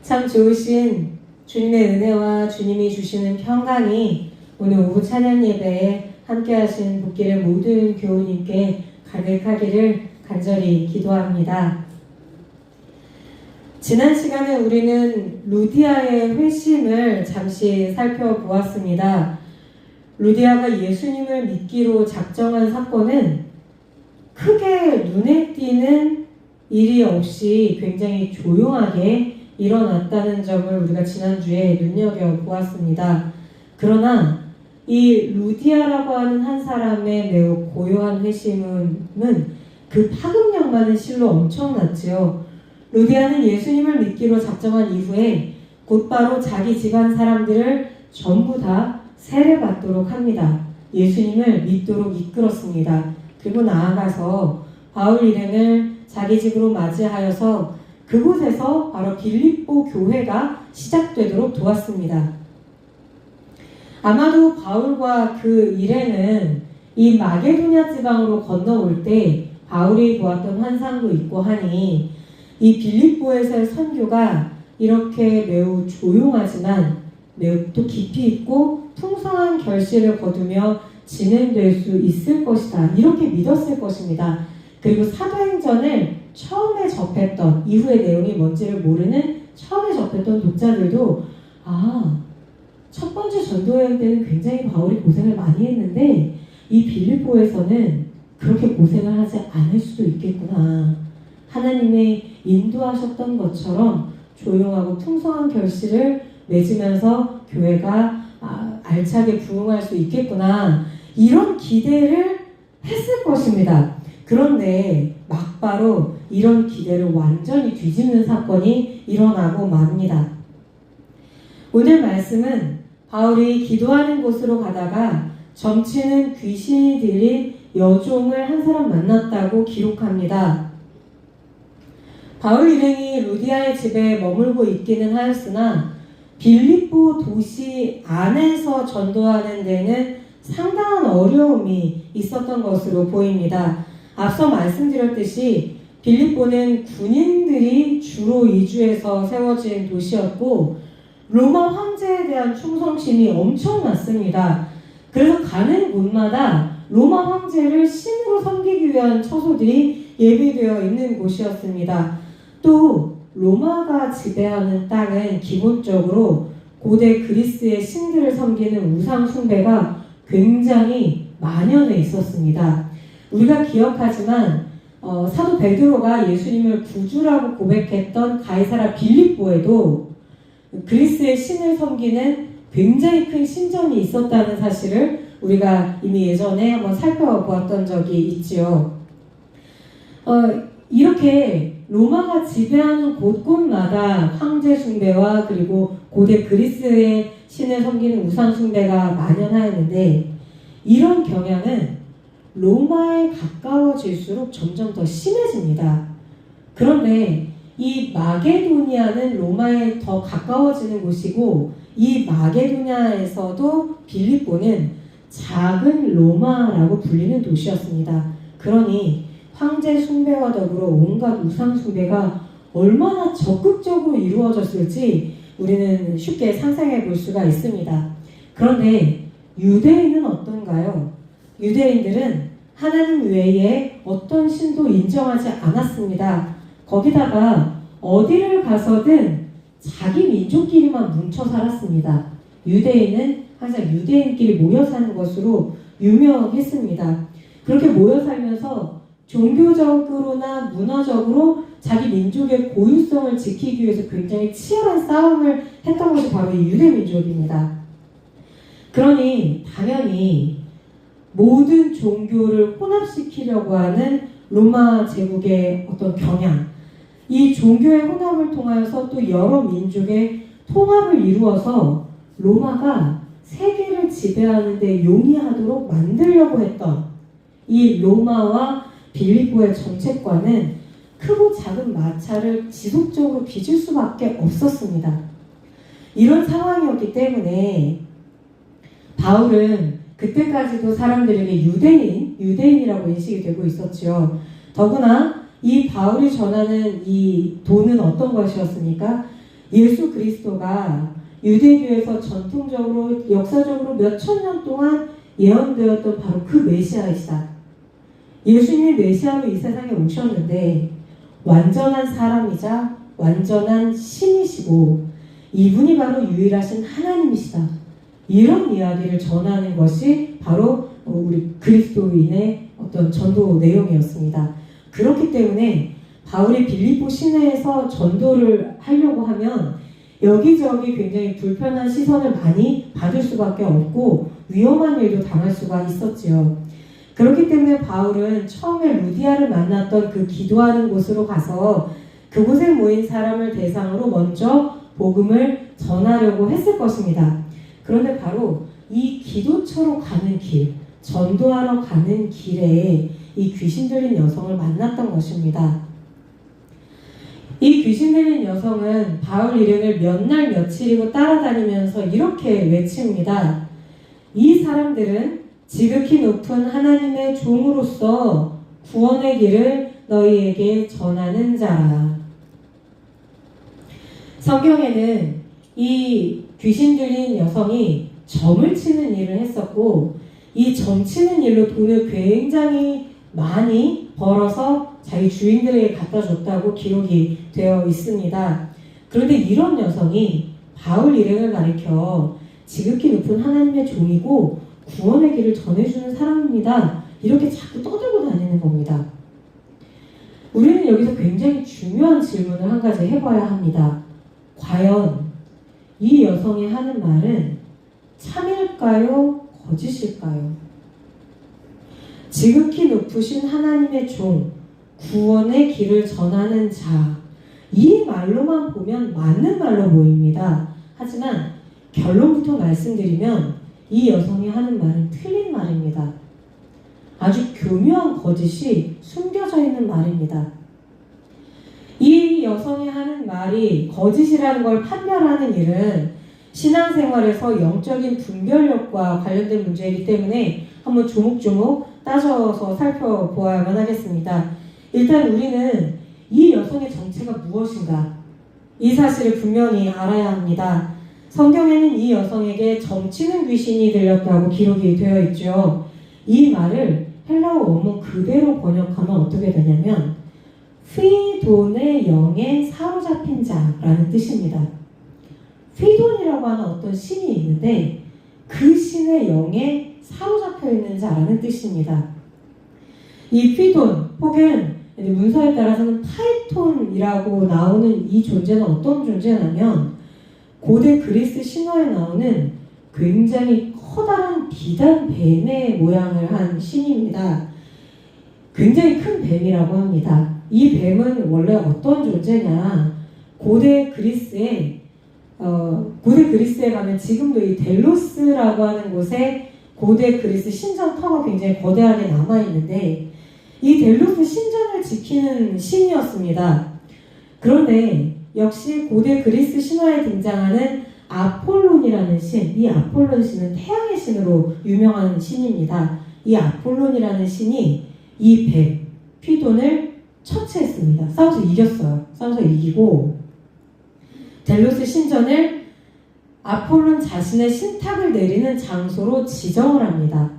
참 좋으신 주님의 은혜와 주님이 주시는 평강이 오늘 오후 찬양 예배에 함께 하신 복길의 모든 교우님께 가득하기를 간절히 기도합니다. 지난 시간에 우리는 루디아의 회심을 잠시 살펴보았습니다. 루디아가 예수님을 믿기로 작정한 사건은 크게 눈에 띄는 일이 없이 굉장히 조용하게 일어났다는 점을 우리가 지난주에 눈여겨보았습니다. 그러나 이 루디아라고 하는 한 사람의 매우 고요한 회심은 그 파급력만은 실로 엄청났지요. 루디아는 예수님을 믿기로 작정한 이후에 곧바로 자기 집안 사람들을 전부 다 세례받도록 합니다. 예수님을 믿도록 이끌었습니다. 그리고 나아가서 바울 일행을 자기 집으로 맞이하여서 그곳에서 바로 빌립보 교회가 시작되도록 도왔습니다. 아마도 바울과 그 일행은 이 마게도냐 지방으로 건너올 때 바울이 보았던 환상도 있고 하니 이 빌립보에서의 선교가 이렇게 매우 조용하지만 매우 또 깊이 있고 풍성한 결실을 거두며 진행될 수 있을 것이다. 이렇게 믿었을 것입니다. 그리고 사도행전을 처음에 접했던, 이후의 내용이 뭔지를 모르는 처음에 접했던 독자들도 첫 번째 전도여행 때는 굉장히 바울이 고생을 많이 했는데 이 빌립보에서는 그렇게 고생을 하지 않을 수도 있겠구나. 하나님의 인도하셨던 것처럼 조용하고 풍성한 결실을 맺으면서 교회가 알차게 부흥할 수 있겠구나. 이런 기대를 했을 것입니다. 그런데 막바로 이런 기대를 완전히 뒤집는 사건이 일어나고 맙니다. 오늘 말씀은 바울이 기도하는 곳으로 가다가 점치는 귀신이 들린 여종을 한 사람 만났다고 기록합니다. 바울 일행이 루디아의 집에 머물고 있기는 하였으나 빌립보 도시 안에서 전도하는 데는 상당한 어려움이 있었던 것으로 보입니다. 앞서 말씀드렸듯이 빌립보는 군인들이 주로 이주해서 세워진 도시였고 로마 황제에 대한 충성심이 엄청났습니다. 그래서 가는 곳마다 로마 황제를 신으로 섬기기 위한 처소들이 예비되어 있는 곳이었습니다. 또 로마가 지배하는 땅은 기본적으로 고대 그리스의 신들을 섬기는 우상 숭배가 굉장히 만연해 있었습니다. 우리가 기억하지만 사도 베드로가 예수님을 구주라고 고백했던 가이사라 빌립보에도 그리스의 신을 섬기는 굉장히 큰 신전이 있었다는 사실을 우리가 이미 예전에 한번 살펴보았던 적이 있지요. 이렇게 로마가 지배하는 곳곳마다 황제 숭배와 그리고 고대 그리스의 신을 섬기는 우상 숭배가 만연하였는데 이런 경향은 로마에 가까워질수록 점점 더 심해집니다. 그런데 이 마게도니아는 로마에 더 가까워지는 곳이고 이 마게도니아에서도 빌립보는 작은 로마라고 불리는 도시였습니다. 그러니 황제 숭배와 더불어 온갖 우상 숭배가 얼마나 적극적으로 이루어졌을지 우리는 쉽게 상상해 볼 수가 있습니다. 그런데 유대인은 어떤가요? 유대인들은 하나님 외에 어떤 신도 인정하지 않았습니다. 거기다가 어디를 가서든 자기 민족끼리만 뭉쳐 살았습니다. 유대인은 항상 유대인끼리 모여 사는 것으로 유명했습니다. 그렇게 모여 살면서 종교적으로나 문화적으로 자기 민족의 고유성을 지키기 위해서 굉장히 치열한 싸움을 했던 것이 바로 이 유대 민족입니다. 그러니 당연히 모든 종교를 혼합시키려고 하는 로마 제국의 어떤 경향, 이 종교의 혼합을 통하여서 또 여러 민족의 통합을 이루어서 로마가 세계를 지배하는 데 용이하도록 만들려고 했던 이 로마와 빌립보의 정책과는 크고 작은 마찰을 지속적으로 빚을 수밖에 없었습니다. 이런 상황이었기 때문에 바울은 그때까지도 사람들에게 유대인이라고 인식이 되고 있었죠. 더구나 이 바울이 전하는 이 도는 어떤 것이었습니까? 예수 그리스도가 유대교에서 전통적으로 역사적으로 몇천 년 동안 예언되었던 바로 그 메시아이시다. 예수님이 메시아로 이 세상에 오셨는데 완전한 사람이자 완전한 신이시고 이분이 바로 유일하신 하나님이시다. 이런 이야기를 전하는 것이 바로 우리 그리스도인의 어떤 전도 내용이었습니다. 그렇기 때문에 바울이 빌립보 시내에서 전도를 하려고 하면 여기저기 굉장히 불편한 시선을 많이 받을 수밖에 없고 위험한 일도 당할 수가 있었지요. 그렇기 때문에 바울은 처음에 루디아를 만났던 그 기도하는 곳으로 가서 그곳에 모인 사람을 대상으로 먼저 복음을 전하려고 했을 것입니다. 그런데 바로 이 기도처로 가는 길, 전도하러 가는 길에 이 귀신 들린 여성을 만났던 것입니다. 이 귀신 들린 여성은 바울 일행을 몇 날 며칠이고 따라다니면서 이렇게 외칩니다. 이 사람들은 지극히 높은 하나님의 종으로서 구원의 길을 너희에게 전하는 자라. 성경에는 이 귀신 들린 여성이 점을 치는 일을 했었고 이 점 치는 일로 돈을 굉장히 많이 벌어서 자기 주인들에게 갖다 줬다고 기록이 되어 있습니다. 그런데 이런 여성이 바울 일행을 가리켜 지극히 높은 하나님의 종이고 구원의 길을 전해주는 사람입니다. 이렇게 자꾸 떠들고 다니는 겁니다. 우리는 여기서 굉장히 중요한 질문을 한 가지 해봐야 합니다. 과연 이 여성이 하는 말은 참일까요? 거짓일까요? 지극히 높으신 하나님의 종, 구원의 길을 전하는 자, 이 말로만 보면 맞는 말로 보입니다. 하지만 결론부터 말씀드리면 이 여성이 하는 말은 틀린 말입니다. 아주 교묘한 거짓이 숨겨져 있는 말입니다. 이 여성이 하는 말이 거짓이라는 걸 판별하는 일은 신앙생활에서 영적인 분별력과 관련된 문제이기 때문에 한번 조목조목 따져서 살펴보아야만 하겠습니다. 일단 우리는 이 여성의 정체가 무엇인가? 이 사실을 분명히 알아야 합니다. 성경에는 이 여성에게 점치는 귀신이 들렸다고 기록이 되어 있죠. 이 말을 헬라어 원문 그대로 번역하면 어떻게 되냐면 휘돈의 영에 사로잡힌 자라는 뜻입니다. 휘돈이라고 하는 어떤 신이 있는데 그 신의 영에 사로잡혀 있는 자라는 뜻입니다. 이 휘돈 혹은 문서에 따라서는 파이톤이라고 나오는 이 존재는 어떤 존재냐면 고대 그리스 신화에 나오는 굉장히 커다란 비단 뱀의 모양을 한 신입니다. 굉장히 큰 뱀이라고 합니다. 이 뱀은 원래 어떤 존재냐? 고대 그리스에 가면 지금도 이 델로스라고 하는 곳에 고대 그리스 신전터가 굉장히 거대하게 남아있는데 이 델로스 신전을 지키는 신이었습니다. 그런데 역시 고대 그리스 신화에 등장하는 아폴론이라는 신, 이 아폴론 신은 태양의 신으로 유명한 신입니다. 이 아폴론이라는 신이 이 뱀, 휘돈을 처치했습니다. 싸워서 이겼어요. 싸워서 이기고 델로스 신전을 아폴론 자신의 신탁을 내리는 장소로 지정을 합니다.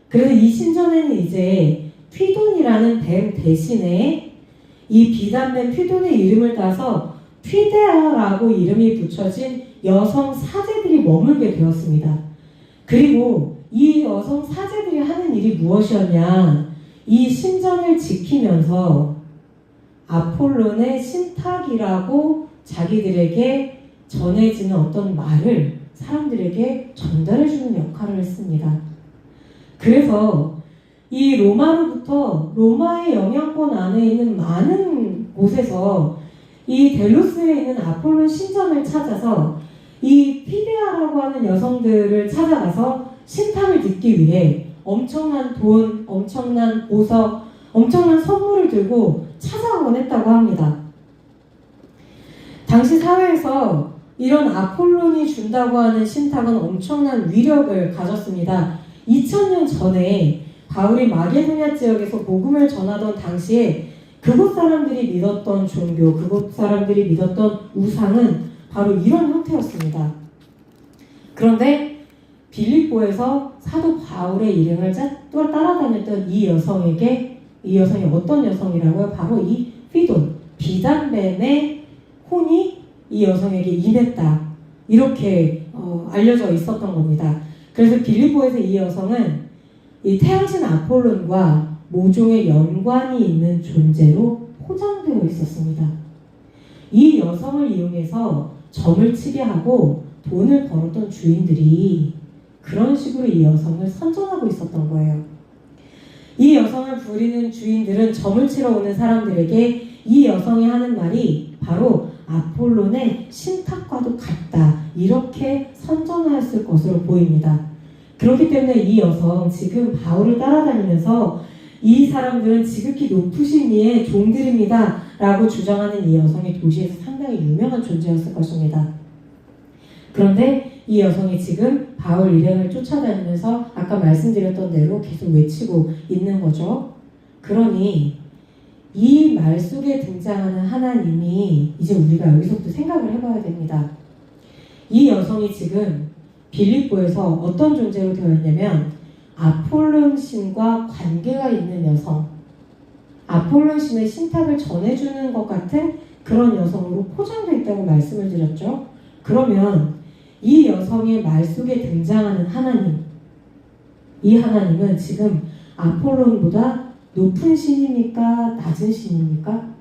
그래서 이 신전에는 이제 휘돈이라는 뱀 대신에 이 비단뱀 휘돈의 이름을 따서 휘데아라고 이름이 붙여진 여성 사제들이 머물게 되었습니다. 그리고 이 여성 사제들이 하는 일이 무엇이었냐? 이 신전을 지키면서 아폴론의 신탁이라고 자기들에게 전해지는 어떤 말을 사람들에게 전달해주는 역할을 했습니다. 그래서 이 로마로부터 로마의 영향권 안에 있는 많은 곳에서 이 델로스에 있는 아폴론 신전을 찾아서 이 피데아라고 하는 여성들을 찾아가서 신탁을 듣기 위해 엄청난 돈, 엄청난 보석, 엄청난 선물을 들고 찾아오곤 했다고 합니다. 당시 사회에서 이런 아폴론이 준다고 하는 신탁은 엄청난 위력을 가졌습니다. 2000년 전에 바울이 마게도냐 지역에서 복음을 전하던 당시에 그곳 사람들이 믿었던 종교, 그곳 사람들이 믿었던 우상은 바로 이런 형태였습니다. 그런데 빌립보에서 사도 바울의 일행을 따라다녔던 이 여성이 어떤 여성이라고요? 바로 이 피돈, 비단뱀의 혼이 이 여성에게 임했다. 이렇게 알려져 있었던 겁니다. 그래서 빌립보에서 이 여성은 이 태양신 아폴론과 모종의 연관이 있는 존재로 포장되어 있었습니다. 이 여성을 이용해서 점을 치게 하고 돈을 벌었던 주인들이 그런 식으로 이 여성을 선전하고 있었던 거예요. 이 여성을 부리는 주인들은 점을 치러 오는 사람들에게 이 여성이 하는 말이 바로 아폴론의 신탁과도 같다. 이렇게 선전하였을 것으로 보입니다. 그렇기 때문에 이 여성, 지금 바울을 따라다니면서 이 사람들은 지극히 높으신 이의 종들입니다. 라고 주장하는 이 여성이 도시에서 상당히 유명한 존재였을 것입니다. 그런데 이 여성이 지금 바울 일행을 쫓아다니면서 아까 말씀드렸던 대로 계속 외치고 있는 거죠. 그러니 이 말 속에 등장하는 하나님이 이제 우리가 여기서부터 생각을 해봐야 됩니다. 이 여성이 지금 빌립보에서 어떤 존재로 되어 있냐면 아폴론 신과 관계가 있는 여성, 아폴론 신의 신탁을 전해주는 것 같은 그런 여성으로 포장되어 있다고 말씀을 드렸죠. 그러면 이 여성의 말 속에 등장하는 하나님, 이 하나님은 지금 아폴론보다 높은 신입니까? 낮은 신입니까?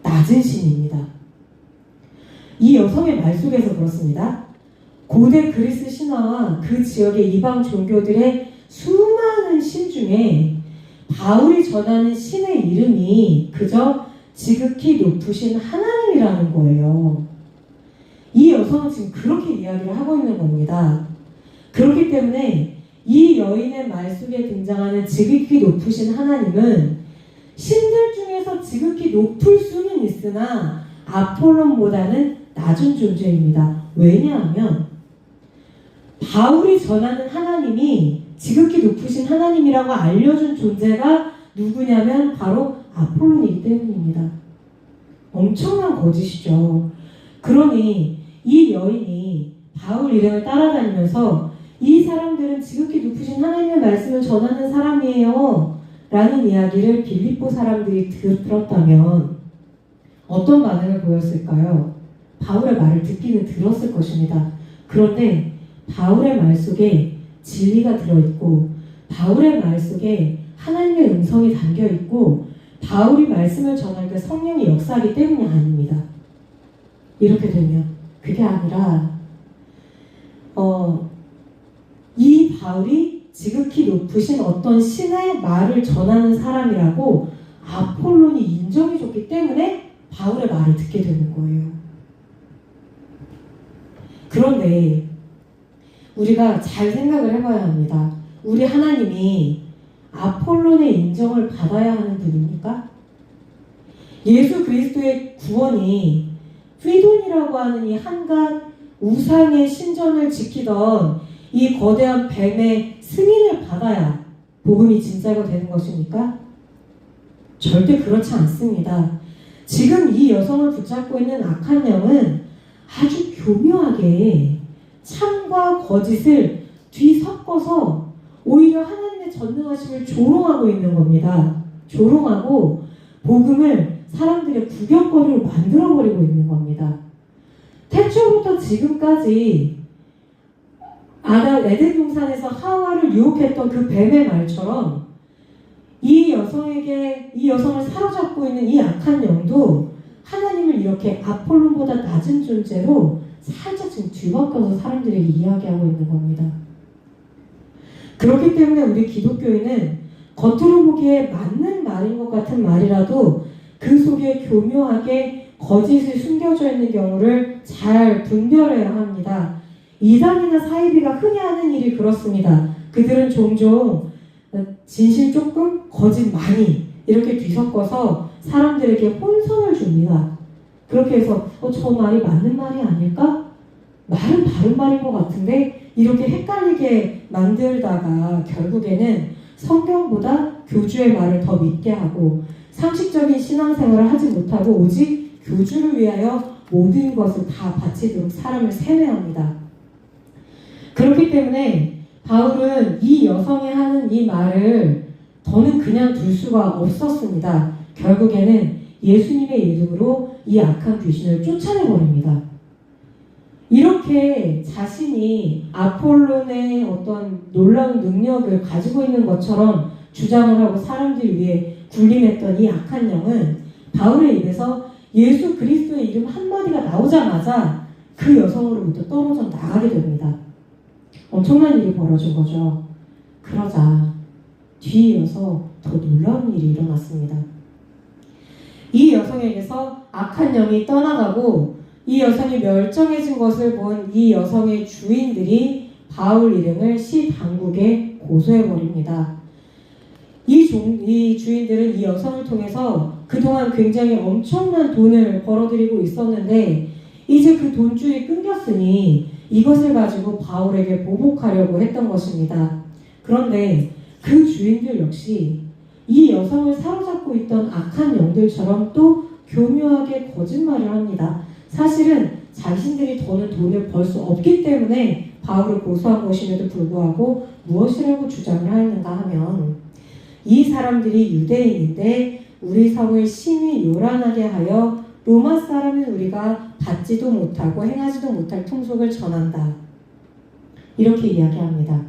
낮은 신입니다. 이 여성의 말 속에서 그렇습니다. 고대 그리스 신화와 그 지역의 이방 종교들의 수많은 신 중에 바울이 전하는 신의 이름이 그저 지극히 높으신 하나님이라는 거예요. 이 여성은 지금 그렇게 이야기를 하고 있는 겁니다. 그렇기 때문에 이 여인의 말 속에 등장하는 지극히 높으신 하나님은 신들 중에서 지극히 높을 수는 있으나 아폴론보다는 낮은 존재입니다. 왜냐하면 바울이 전하는 하나님이 지극히 높으신 하나님이라고 알려준 존재가 누구냐면 바로 아폴론이기 때문입니다. 엄청난 거짓이죠. 그러니 이 여인이 바울 일행을 따라다니면서 이 사람들은 지극히 높으신 하나님의 말씀을 전하는 사람이에요 라는 이야기를 빌립보 사람들이 들었다면 어떤 반응을 보였을까요? 바울의 말을 듣기는 들었을 것입니다. 그런데 바울의 말 속에 진리가 들어있고 바울의 말 속에 하나님의 음성이 담겨있고 바울이 말씀을 전할 때 성령이 역사하기 때문이 아닙니다. 이렇게 되면 그게 아니라 이 바울이 지극히 높으신 어떤 신의 말을 전하는 사람이라고 아폴론이 인정해줬기 때문에 바울의 말을 듣게 되는 거예요. 그런데 우리가 잘 생각을 해봐야 합니다. 우리 하나님이 아폴론의 인정을 받아야 하는 분입니까? 예수 그리스도의 구원이 휘돈이라고 하는 이 한갓 우상의 신전을 지키던 이 거대한 뱀의 승인을 받아야 복음이 진짜가 되는 것입니까? 절대 그렇지 않습니다. 지금 이 여성을 붙잡고 있는 악한 영은 아주 교묘하게 참과 거짓을 뒤섞어서 오히려 하나님의 전능하심을 조롱하고 있는 겁니다. 조롱하고 복음을 사람들의 구경거리로 만들어버리고 있는 겁니다. 태초부터 지금까지 에덴 동산에서 하와를 유혹했던 그 뱀의 말처럼 이 여성을 사로잡고 있는 이 악한 영도 하나님을 이렇게 아폴론보다 낮은 존재로 살짝 지금 뒤바꿔서 사람들에게 이야기하고 있는 겁니다. 그렇기 때문에 우리 기독교인은 겉으로 보기에 맞는 말인 것 같은 말이라도 그 속에 교묘하게 거짓이 숨겨져 있는 경우를 잘 분별해야 합니다. 이단이나 사이비가 흔히 하는 일이 그렇습니다. 그들은 종종 진실 조금, 거짓 많이 이렇게 뒤섞어서 사람들에게 혼선을 줍니다. 그렇게 해서 저 말이 맞는 말이 아닐까? 말은 다른 말인 것 같은데 이렇게 헷갈리게 만들다가 결국에는 성경보다 교주의 말을 더 믿게 하고 상식적인 신앙생활을 하지 못하고 오직 교주를 위하여 모든 것을 다 바치도록 사람을 세뇌합니다. 그렇기 때문에 바울은 이 여성이 하는 이 말을 더는 그냥 둘 수가 없었습니다. 결국에는 예수님의 이름으로 이 악한 귀신을 쫓아내버립니다. 이렇게 자신이 아폴론의 어떤 놀라운 능력을 가지고 있는 것처럼 주장을 하고 사람들 위해 군림했던 이 악한 영은 바울의 입에서 예수 그리스도의 이름 한마디가 나오자마자 그 여성으로부터 떨어져 나가게 됩니다. 엄청난 일이 벌어진 거죠. 그러자 뒤이어서 더 놀라운 일이 일어났습니다. 이 여성에게서 악한 영이 떠나가고 이 여성이 멸종해진 것을 본 이 여성의 주인들이 바울 일행을 시 당국에 고소해버립니다. 이 주인들은 이 여성을 통해서 그동안 굉장히 엄청난 돈을 벌어들이고 있었는데 이제 그 돈줄이 끊겼으니 이것을 가지고 바울에게 보복하려고 했던 것입니다. 그런데 그 주인들 역시 이 여성을 사로잡고 있던 악한 영들처럼 또 교묘하게 거짓말을 합니다. 사실은 자신들이 더는 돈을 벌 수 없기 때문에 바울을 고소한 것임에도 불구하고 무엇이라고 주장을 하였는가 하면 이 사람들이 유대인인데 우리 성을 심히 요란하게 하여 로마 사람인 우리가 받지도 못하고 행하지도 못할 풍속을 전한다. 이렇게 이야기합니다.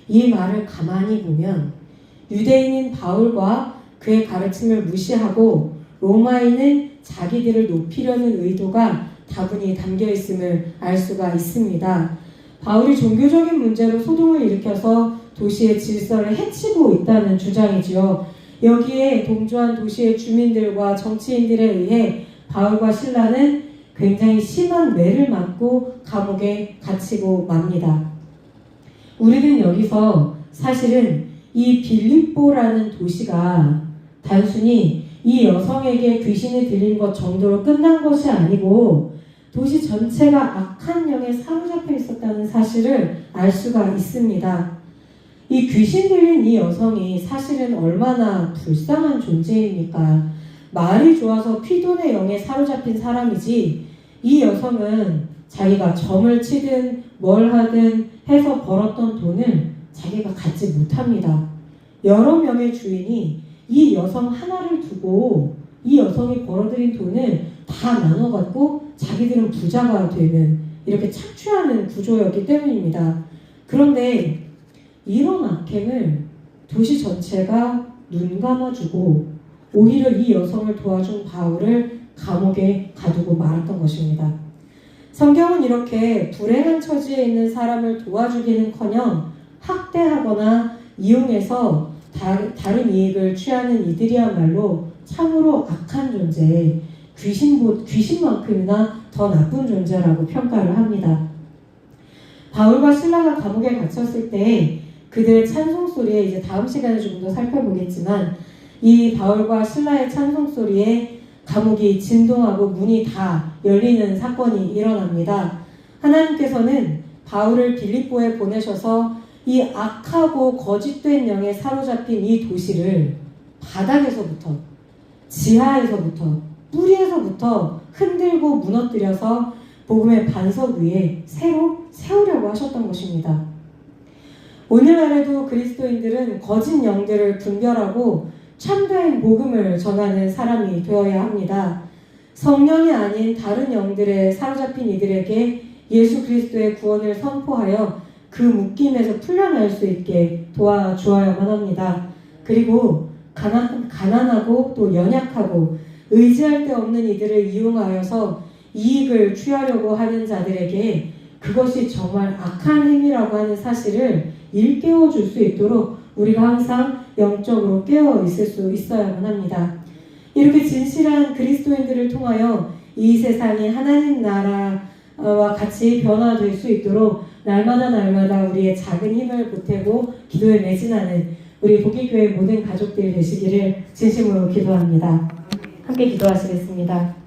이 말을 가만히 보면 유대인인 바울과 그의 가르침을 무시하고 로마인은 자기들을 높이려는 의도가 다분히 담겨 있음을 알 수가 있습니다. 바울이 종교적인 문제로 소동을 일으켜서 도시의 질서를 해치고 있다는 주장이지요. 여기에 동조한 도시의 주민들과 정치인들에 의해 바울과 실라는 굉장히 심한 매를 맞고 감옥에 갇히고 맙니다. 우리는 여기서 사실은 이 빌립보라는 도시가 단순히 이 여성에게 귀신이 들린 것 정도로 끝난 것이 아니고 도시 전체가 악한 영에 사로잡혀 있었다는 사실을 알 수가 있습니다. 이 귀신 들린 이 여성이 사실은 얼마나 불쌍한 존재입니까? 말이 좋아서 피돈의 영에 사로잡힌 사람이지 이 여성은 자기가 점을 치든 뭘 하든 해서 벌었던 돈을 자기가 갖지 못합니다. 여러 명의 주인이 이 여성 하나를 두고 이 여성이 벌어들인 돈을 다 나눠 갖고 자기들은 부자가 되는 이렇게 착취하는 구조였기 때문입니다. 그런데 이런 악행을 도시 전체가 눈 감아주고 오히려 이 여성을 도와준 바울을 감옥에 가두고 말았던 것입니다. 성경은 이렇게 불행한 처지에 있는 사람을 도와주기는커녕 학대하거나 이용해서 다른 이익을 취하는 이들이야말로 참으로 악한 존재, 귀신만큼이나 더 나쁜 존재라고 평가를 합니다. 바울과 실라가 감옥에 갇혔을 때 그들의 찬송 소리에 이제 다음 시간에 조금 더 살펴보겠지만 이 바울과 실라의 찬송 소리에 감옥이 진동하고 문이 다 열리는 사건이 일어납니다. 하나님께서는 바울을 빌립보에 보내셔서 이 악하고 거짓된 영에 사로잡힌 이 도시를 바닥에서부터 지하에서부터 뿌리에서부터 흔들고 무너뜨려서 복음의 반석 위에 새로 세우려고 하셨던 것입니다. 오늘날에도 그리스도인들은 거짓 영들을 분별하고 참된 복음을 전하는 사람이 되어야 합니다. 성령이 아닌 다른 영들에 사로잡힌 이들에게 예수 그리스도의 구원을 선포하여 그 묶임에서 풀려날 수 있게 도와주어야만 합니다. 그리고 가난하고 또 연약하고 의지할 데 없는 이들을 이용하여서 이익을 취하려고 하는 자들에게 그것이 정말 악한 힘이라고 하는 사실을 일깨워 줄 수 있도록 우리가 항상 영적으로 깨어 있을 수 있어야만 합니다. 이렇게 진실한 그리스도인들을 통하여 이 세상이 하나님 나라와 같이 변화될 수 있도록 날마다 우리의 작은 힘을 보태고 기도에 매진하는 우리 복기교회 모든 가족들 되시기를 진심으로 기도합니다. 함께 기도하시겠습니다.